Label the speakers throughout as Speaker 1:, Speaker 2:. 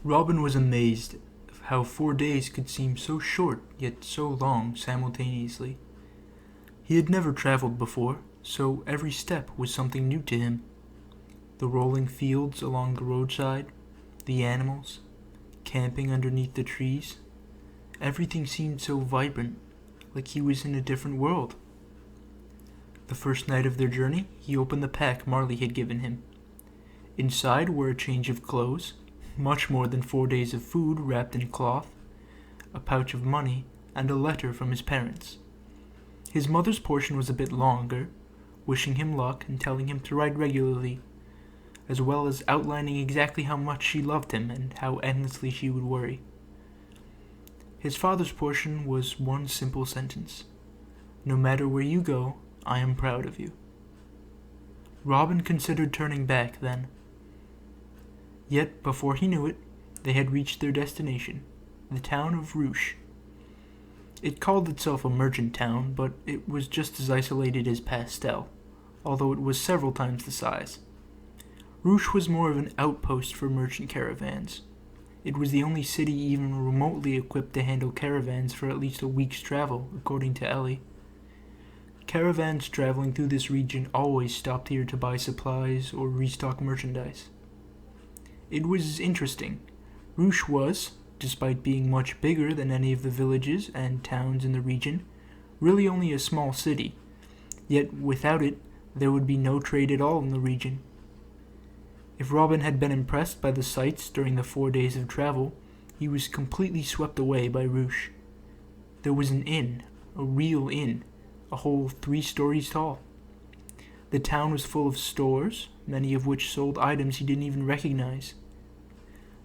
Speaker 1: Robin was amazed of how 4 days could seem so short yet so long simultaneously. He had never traveled before, so every step was something new to him. The rolling fields along the roadside, the animals, camping underneath the trees, everything seemed so vibrant, like he was in a different world. The first night of their journey, he opened the pack Marley had given him. Inside were a change of clothes, much more than 4 days of food wrapped in cloth, a pouch of money, and a letter from his parents. His mother's portion was a bit longer, wishing him luck and telling him to ride regularly, as well as outlining exactly how much she loved him and how endlessly she would worry. His father's portion was one simple sentence: "No matter where you go, I am proud of you." Robin considered turning back then. Yet, before he knew it, they had reached their destination, the town of Ruche. It called itself a merchant town, but it was just as isolated as Pastel, although it was several times the size. Ruche was more of an outpost for merchant caravans. It was the only city even remotely equipped to handle caravans for at least a week's travel, according to Ellie. Caravans traveling through this region always stopped here to buy supplies or restock merchandise. It was interesting. Ruche was, despite being much bigger than any of the villages and towns in the region, really only a small city. Yet without it, there would be no trade at all in the region. If Robin had been impressed by the sights during the 4 days of travel, he was completely swept away by Ruche. There was an inn, a real inn, a whole 3 stories tall. The town was full of stores, many of which sold items he didn't even recognize.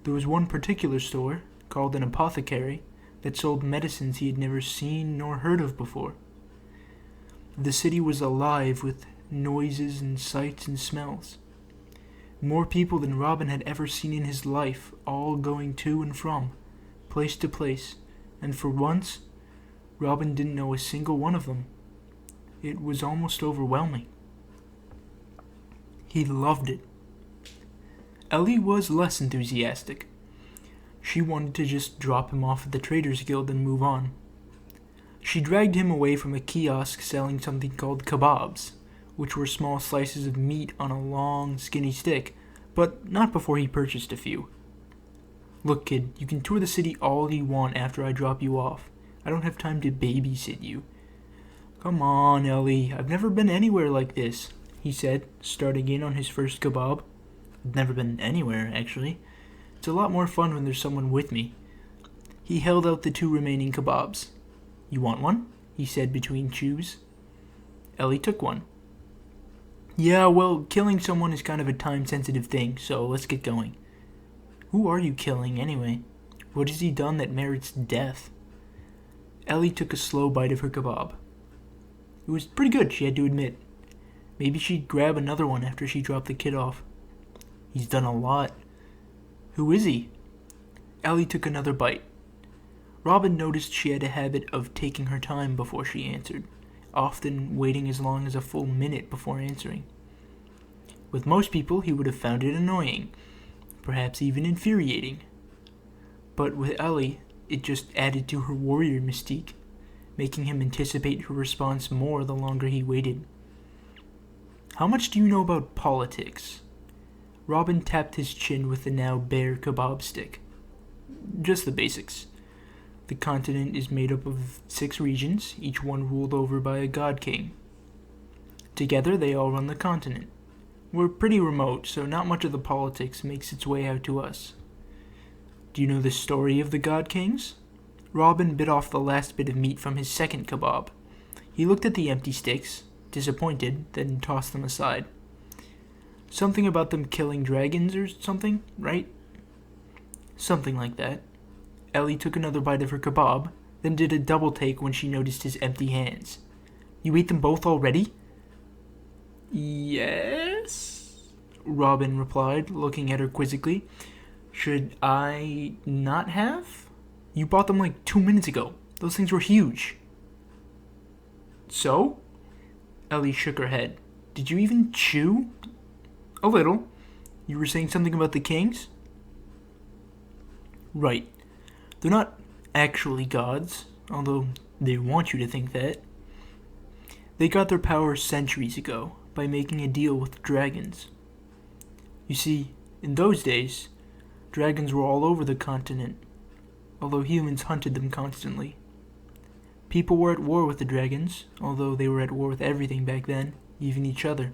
Speaker 1: There was one particular store, called an apothecary, that sold medicines he had never seen nor heard of before. The city was alive with noises and sights and smells. More people than Robin had ever seen in his life, all going to and from, place to place, and for once, Robin didn't know a single one of them. It was almost overwhelming. He loved it. Ellie was less enthusiastic. She wanted to just drop him off at the Traders Guild and move on. She dragged him away from a kiosk selling something called kebabs, which were small slices of meat on a long, skinny stick, but not before he purchased a few. "Look, kid, you can tour the city all you want after I drop you off. I don't have time to babysit you." "Come on, Ellie, I've never been anywhere like this," he said, starting in on his first kebab. "I've never been anywhere, actually. It's a lot more fun when there's someone with me." He held out the 2 remaining kebabs. "You want one?" he said between chews. Ellie took one. "Yeah, well, killing someone is kind of a time-sensitive thing, so let's get going." "Who are you killing, anyway? What has he done that merits death?" Ellie took a slow bite of her kebab. It was pretty good, she had to admit. Maybe she'd grab another one after she dropped the kid off. "He's done a lot." "Who is he?" Ellie took another bite. Robin noticed she had a habit of taking her time before she answered, often waiting as long as a full minute before answering. With most people, he would have found it annoying, perhaps even infuriating. But with Ellie, it just added to her warrior mystique, making him anticipate her response more the longer he waited. "How much do you know about politics?" Robin tapped his chin with the now bare kebab stick. "Just the basics. The continent is made up of 6 regions, each one ruled over by a god king. Together they all run the continent. We're pretty remote, so not much of the politics makes its way out to us." "Do you know the story of the god kings?" Robin bit off the last bit of meat from his second kebab. He looked at the empty sticks, disappointed, then tossed them aside. "Something about them killing dragons or something, right?" "Something like that." Ellie took another bite of her kebab, then did a double take when she noticed his empty hands. "You ate them both already?" "Yes," Robin replied, looking at her quizzically. "Should I not have? You bought them like 2 minutes ago. Those things were huge." "So?" Ellie shook her head. "Did you even chew?" "A little. You were saying something about the kings?" Right. They're not actually gods, although they want you to think that. They got their power centuries ago by making a deal with dragons. You see, in those days, dragons were all over the continent, although humans hunted them constantly. People were at war with the dragons, although they were at war with everything back then, even each other.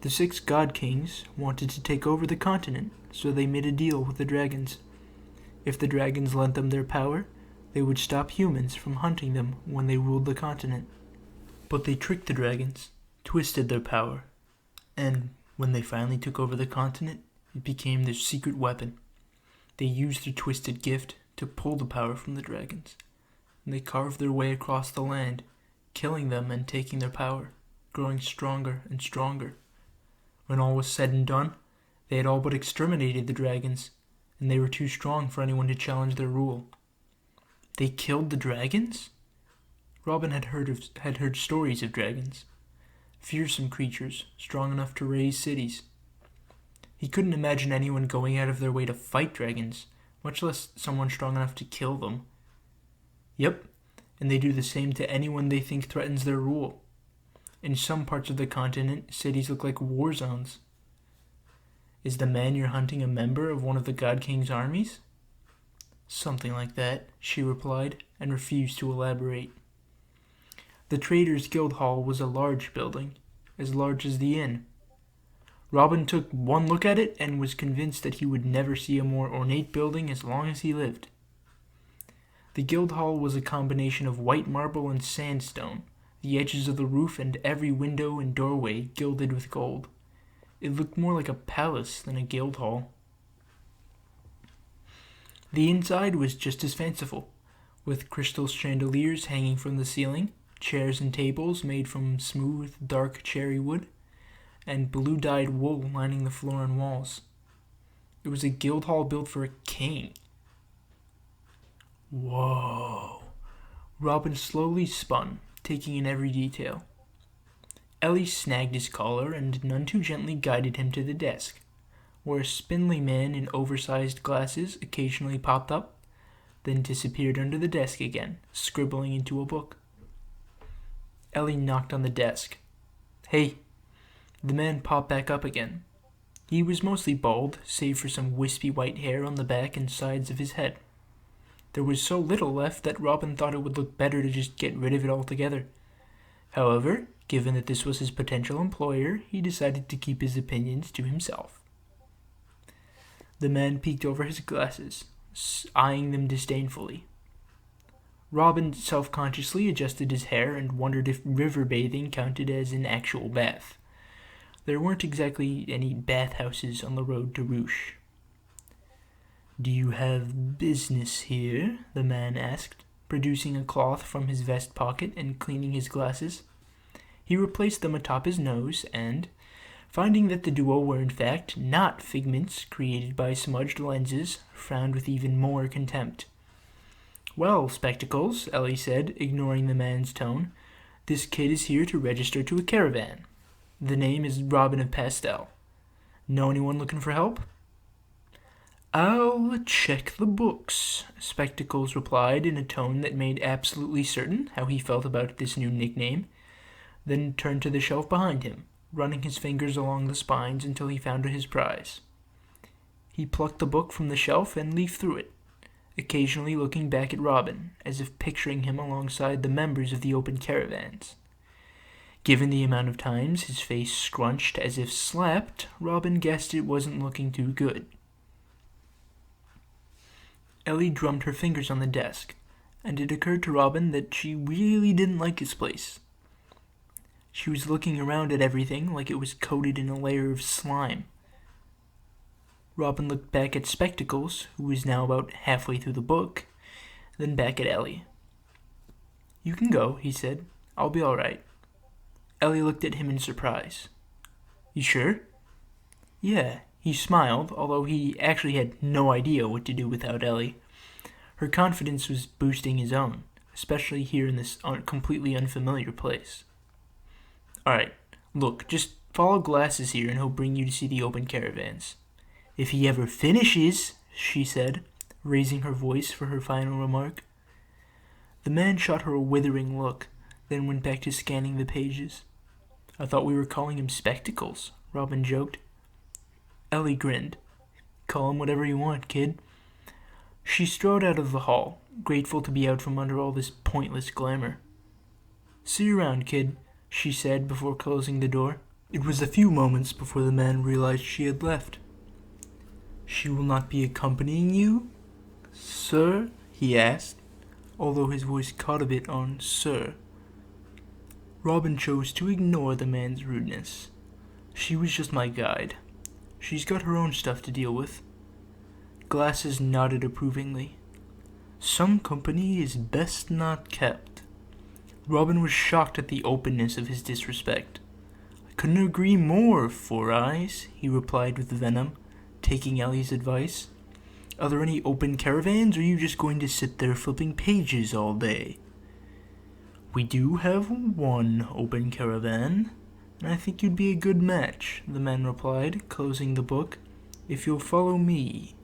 Speaker 1: The 6 god kings wanted to take over the continent, so they made a deal with the dragons. If the dragons lent them their power, they would stop humans from hunting them when they ruled the continent. But they tricked the dragons, twisted their power, and when they finally took over the continent, it became their secret weapon. They used their twisted gift to pull the power from the dragons, and they carved their way across the land, killing them and taking their power, growing stronger and stronger. When all was said and done, they had all but exterminated the dragons, and they were too strong for anyone to challenge their rule. They killed the dragons? Robin had heard stories of dragons, fearsome creatures strong enough to raise cities. He couldn't imagine anyone going out of their way to fight dragons, much less someone strong enough to kill them. Yep, and they do the same to anyone they think threatens their rule. In some parts of the continent, cities look like war zones. Is the man you're hunting a member of one of the God King's armies? Something like that, she replied, and refused to elaborate. The Traders' Guild Hall was a large building, as large as the inn. Robin took one look at it and was convinced that he would never see a more ornate building as long as he lived. The Guild Hall was a combination of white marble and sandstone, the edges of the roof and every window and doorway gilded with gold. It looked more like a palace than a guild hall. The inside was just as fanciful, with crystal chandeliers hanging from the ceiling, chairs and tables made from smooth, dark cherry wood, and blue-dyed wool lining the floor and walls. It was a guild hall built for a king. Whoa! Robin slowly spun, taking in every detail. Ellie snagged his collar and none too gently guided him to the desk, where a spindly man in oversized glasses occasionally popped up, then disappeared under the desk again, scribbling into a book. Ellie knocked on the desk. Hey. The man popped back up again. He was mostly bald, save for some wispy white hair on the back and sides of his head. There was so little left that Robin thought it would look better to just get rid of it altogether. However, given that this was his potential employer, he decided to keep his opinions to himself. The man peeked over his glasses, eyeing them disdainfully. Robin self-consciously adjusted his hair and wondered if river bathing counted as an actual bath. There weren't exactly any bathhouses on the road to Ruche. "Do you have business here?" the man asked, producing a cloth from his vest pocket and cleaning his glasses. He replaced them atop his nose and, finding that the duo were in fact not figments created by smudged lenses, frowned with even more contempt. "Well, Spectacles," Ellie said, ignoring the man's tone, "this kid is here to register to a caravan. The name is Robin of Pastel. Know anyone looking for help?" "I'll check the books," Spectacles replied in a tone that made absolutely certain how he felt about this new nickname, then turned to the shelf behind him, running his fingers along the spines until he found his prize. He plucked the book from the shelf and leafed through it, occasionally looking back at Robin, as if picturing him alongside the members of the open caravans. Given the amount of times his face scrunched as if slapped, Robin guessed it wasn't looking too good. Ellie drummed her fingers on the desk, and it occurred to Robin that she really didn't like his place. She was looking around at everything like it was coated in a layer of slime. Robin looked back at Spectacles, who was now about halfway through the book, then back at Ellie. "You can go," he said. "I'll be all right." Ellie looked at him in surprise. "You sure?" "Yeah," he smiled, although he actually had no idea what to do without Ellie. Her confidence was boosting his own, especially here in this completely unfamiliar place. "All right, look, just follow Glasses here and he'll bring you to see the open caravans." "If he ever finishes," she said, raising her voice for her final remark. The man shot her a withering look, then went back to scanning the pages. I thought we were calling him Spectacles, Robin joked. Ellie grinned. Call him whatever you want, kid. She strode out of the hall, grateful to be out from under all this pointless glamour. See you around, kid, she said before closing the door. It was a few moments before the man realized she had left. She will not be accompanying you, sir? He asked, although his voice caught a bit on sir. Robin chose to ignore the man's rudeness. She was just my guide. She's got her own stuff to deal with. Glasses nodded approvingly. Some company is best not kept. Robin was shocked at the openness of his disrespect. I couldn't agree more, Four Eyes, he replied with venom, taking Ellie's advice. Are there any open caravans, or are you just going to sit there flipping pages all day? We do have one open caravan, and I think you'd be a good match, the man replied, closing the book, if you'll follow me,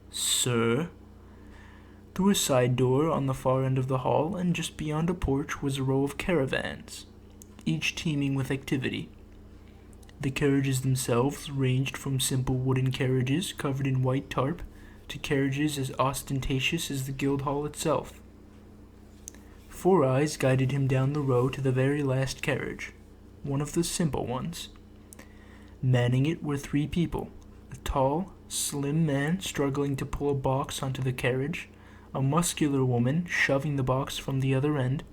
Speaker 1: sir. Through a side door on the far end of the hall and just beyond a porch was a row of caravans, each teeming with activity. The carriages themselves ranged from simple wooden carriages covered in white tarp to carriages as ostentatious as the Guildhall itself. Four Eyes guided him down the row to the very last carriage, one of the simple ones. Manning it were 3 people, a tall, slim man struggling to pull a box onto the carriage, a muscular woman shoving the box from the other end,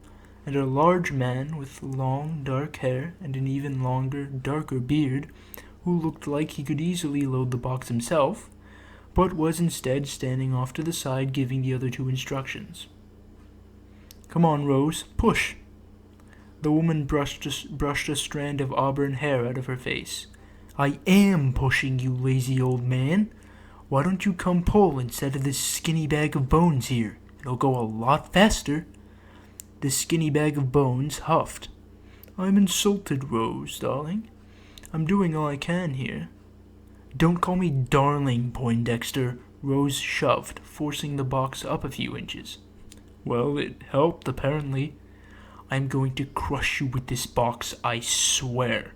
Speaker 1: and a large man with long, dark hair and an even longer, darker beard, who looked like he could easily load the box himself, but was instead standing off to the side giving the other 2 instructions. Come on, Rose, push! The woman brushed a strand of auburn hair out of her face. I am pushing, you lazy old man. Why don't you come pull instead of this skinny bag of bones here? It'll go a lot faster. The skinny bag of bones huffed. I'm insulted, Rose, darling. I'm doing all I can here. Don't call me darling, Poindexter. Rose shoved, forcing the box up a few inches. Well, it helped, apparently. I'm going to crush you with this box, I swear.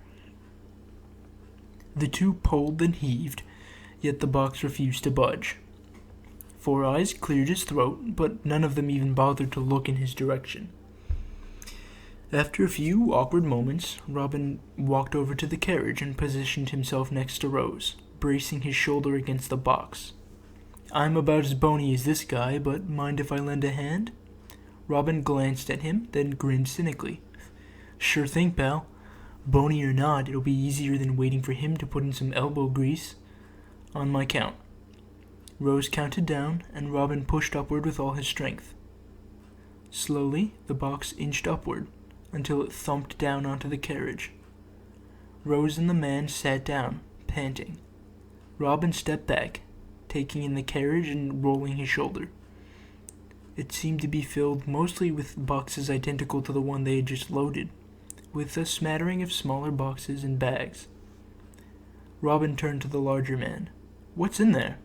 Speaker 1: The 2 pulled and heaved, yet the box refused to budge. Four Eyes cleared his throat, but none of them even bothered to look in his direction. After a few awkward moments, Robin walked over to the carriage and positioned himself next to Rose, bracing his shoulder against the box. I'm about as bony as this guy, but mind if I lend a hand? Robin glanced at him, then grinned cynically. Sure thing, pal. Bony or not, it'll be easier than waiting for him to put in some elbow grease. On my count. Rose counted down, and Robin pushed upward with all his strength. Slowly, the box inched upward, until it thumped down onto the carriage. Rose and the man sat down, panting. Robin stepped back, taking in the carriage and rolling his shoulder. It seemed to be filled mostly with boxes identical to the one they had just loaded, with a smattering of smaller boxes and bags. Robin turned to the larger man. What's in there?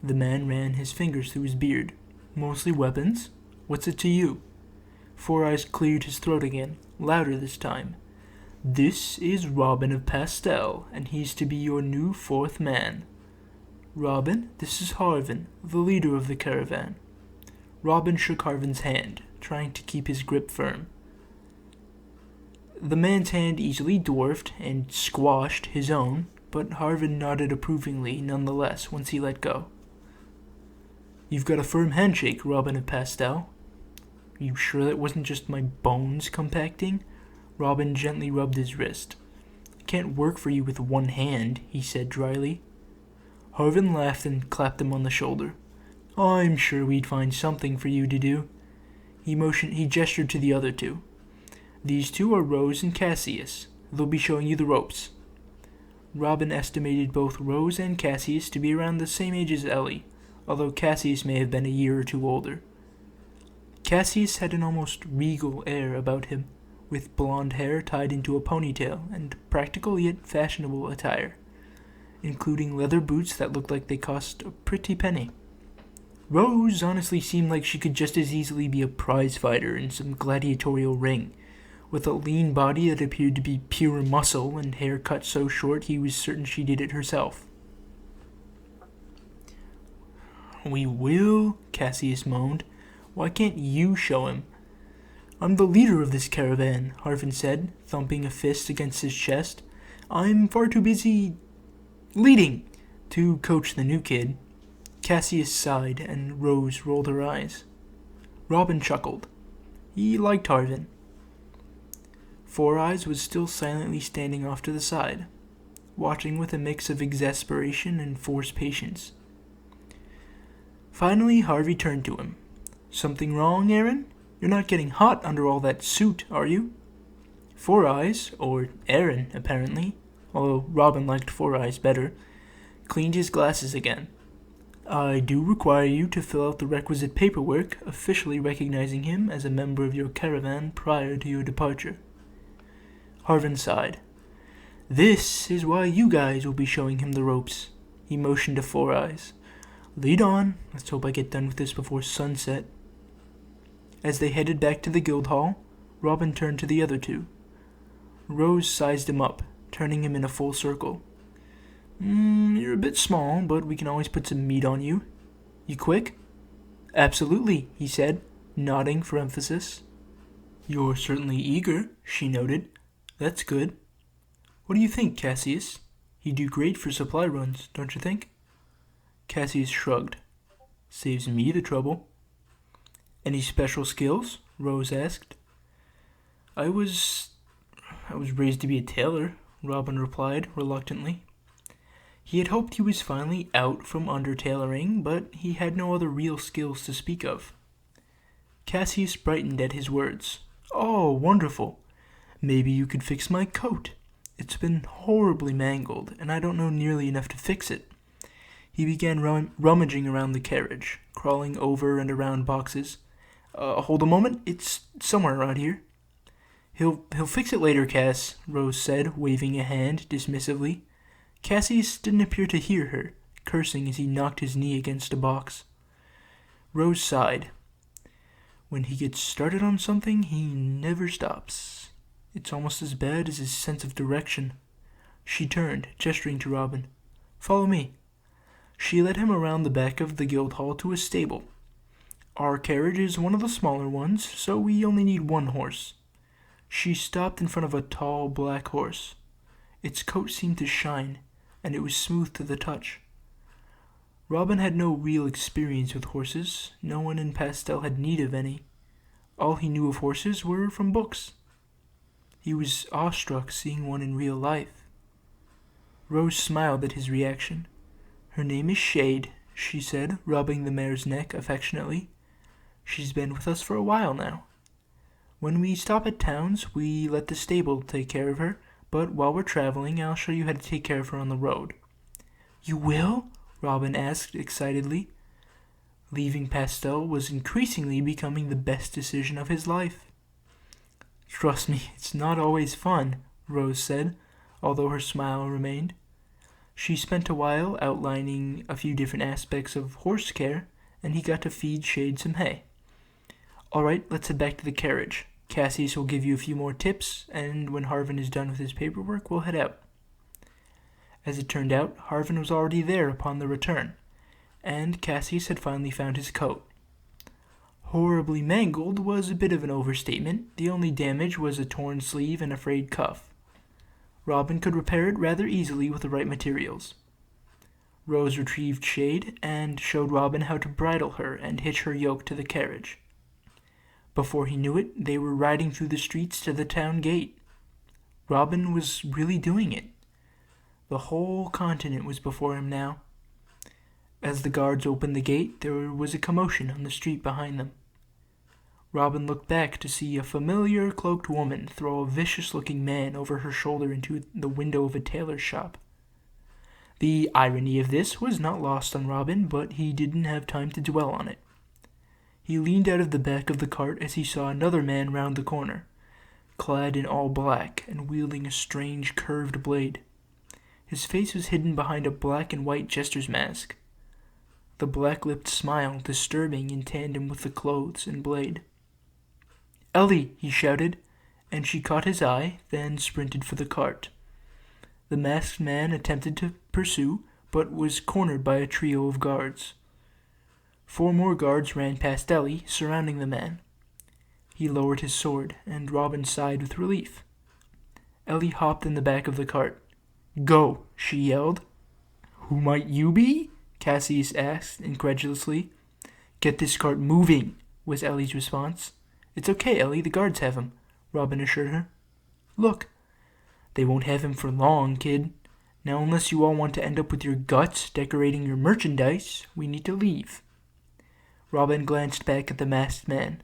Speaker 1: The man ran his fingers through his beard. Mostly weapons? What's it to you? Four Eyes cleared his throat again, louder this time. This is Robin of Pastel, and he's to be your new 4th man. Robin, this is Harvin, the leader of the caravan. Robin shook Harvin's hand, trying to keep his grip firm. The man's hand easily dwarfed and squashed his own, but Harvin nodded approvingly nonetheless once he let go. You've got a firm handshake, Robin of Pastel. You sure that wasn't just my bones compacting? Robin gently rubbed his wrist. I can't work for you with one hand, he said dryly. Harvin laughed and clapped him on the shoulder. I'm sure we'd find something for you to do. He gestured to the other 2. These 2 are Rose and Cassius. They'll be showing you the ropes. Robin estimated both Rose and Cassius to be around the same age as Ellie, although Cassius may have been a year or 2 older. Cassius had an almost regal air about him, with blonde hair tied into a ponytail and practical yet fashionable attire, including leather boots that looked like they cost a pretty penny. Rose honestly seemed like she could just as easily be a prize fighter in some gladiatorial ring, with a lean body that appeared to be pure muscle and hair cut so short he was certain she did it herself. "We will," Cassius moaned. "Why can't you show him?" "I'm the leader of this caravan," Harvin said, thumping a fist against his chest. "I'm far too busy leading to coach the new kid." Cassius sighed, and Rose rolled her eyes. Robin chuckled. He liked Harvin. Four Eyes was still silently standing off to the side, watching with a mix of exasperation and forced patience. Finally, Harvey turned to him. "Something wrong, Aaron? You're not getting hot under all that suit, are you?" Four Eyes, or Aaron, apparently, although Robin liked Four Eyes better, cleaned his glasses again. "I do require you to fill out the requisite paperwork, officially recognizing him as a member of your caravan prior to your departure." Harvin sighed. "This is why you guys will be showing him the ropes." He motioned to Four Eyes. "Lead on. Let's hope I get done with this before sunset." As they headed back to the guild hall, Robin turned to the other two. Rose sized him up, turning him in a full circle. "You're a bit small, but we can always put some meat on you. You quick?" "Absolutely," he said, nodding for emphasis. "You're certainly eager," she noted. "That's good. What do you think, Cassius? He'd do great for supply runs, don't you think?" Cassius shrugged. "Saves me the trouble." "Any special skills?" Rose asked. I was raised to be a tailor," Robin replied reluctantly. He had hoped he was finally out from under tailoring, but he had no other real skills to speak of. Cassius brightened at his words. "Oh, wonderful. Maybe you could fix my coat. It's been horribly mangled, and I don't know nearly enough to fix it." He began rummaging around the carriage, crawling over and around boxes. Hold a moment. It's somewhere around here." He'll fix it later, Cass," Rose said, waving a hand dismissively. Cassius didn't appear to hear her, cursing as he knocked his knee against a box. Rose sighed. "When he gets started on something, he never stops. It's almost as bad as his sense of direction." She turned, gesturing to Robin. "Follow me." She led him around the back of the guild hall to a stable. "Our carriage is one of the smaller ones, so we only need one horse." She stopped in front of a tall black horse. Its coat seemed to shine, and it was smooth to the touch. Robin had no real experience with horses. No one in Pastel had need of any. All he knew of horses were from books. He was awestruck seeing one in real life. Rose smiled at his reaction. "Her name is Shade," she said, rubbing the mare's neck affectionately. "She's been with us for a while now. When we stop at towns, we let the stable take care of her, but while we're traveling, I'll show you how to take care of her on the road." "You will?" Robin asked excitedly. Leaving Pastel was increasingly becoming the best decision of his life. "Trust me, it's not always fun," Rose said, although her smile remained. She spent a while outlining a few different aspects of horse care, and he got to feed Shade some hay. "All right, let's head back to the carriage. Cassius will give you a few more tips, and when Harvin is done with his paperwork, we'll head out." As it turned out, Harvin was already there upon the return, and Cassius had finally found his coat. Horribly mangled was a bit of an overstatement. The only damage was a torn sleeve and a frayed cuff. Robin could repair it rather easily with the right materials. Rose retrieved Shade and showed Robin how to bridle her and hitch her yoke to the carriage. Before he knew it, they were riding through the streets to the town gate. Robin was really doing it. The whole continent was before him now. As the guards opened the gate, there was a commotion on the street behind them. Robin looked back to see a familiar cloaked woman throw a vicious-looking man over her shoulder into the window of a tailor's shop. The irony of this was not lost on Robin, but he didn't have time to dwell on it. He leaned out of the back of the cart as he saw another man round the corner, clad in all black and wielding a strange curved blade. His face was hidden behind a black and white jester's mask. the black-lipped smile disturbing in tandem with the clothes and blade. "Ellie!" he shouted, and she caught his eye, then sprinted for the cart. The masked man attempted to pursue, but was cornered by a trio of guards. 4 more guards ran past Ellie, surrounding the man. He lowered his sword, and Robin sighed with relief. Ellie hopped in the back of the cart. "Go!" she yelled. "Who might you be?" Cassius asked incredulously. "Get this cart moving," was Ellie's response. "It's okay, Ellie, the guards have him," Robin assured her. "Look." "They won't have him for long, kid. Now, unless you all want to end up with your guts decorating your merchandise, we need to leave." Robin glanced back at the masked man.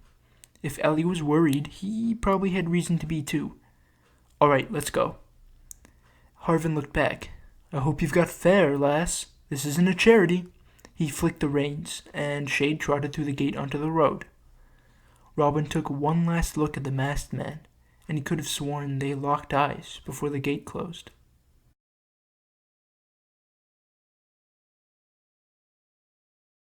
Speaker 1: If Ellie was worried, he probably had reason to be too. "All right, let's go." Harvin looked back. "I hope you've got fare, lass. This isn't a charity." He flicked the reins, and Shade trotted through the gate onto the road. Robin took one last look at the masked man, and he could have sworn they locked eyes before the gate closed.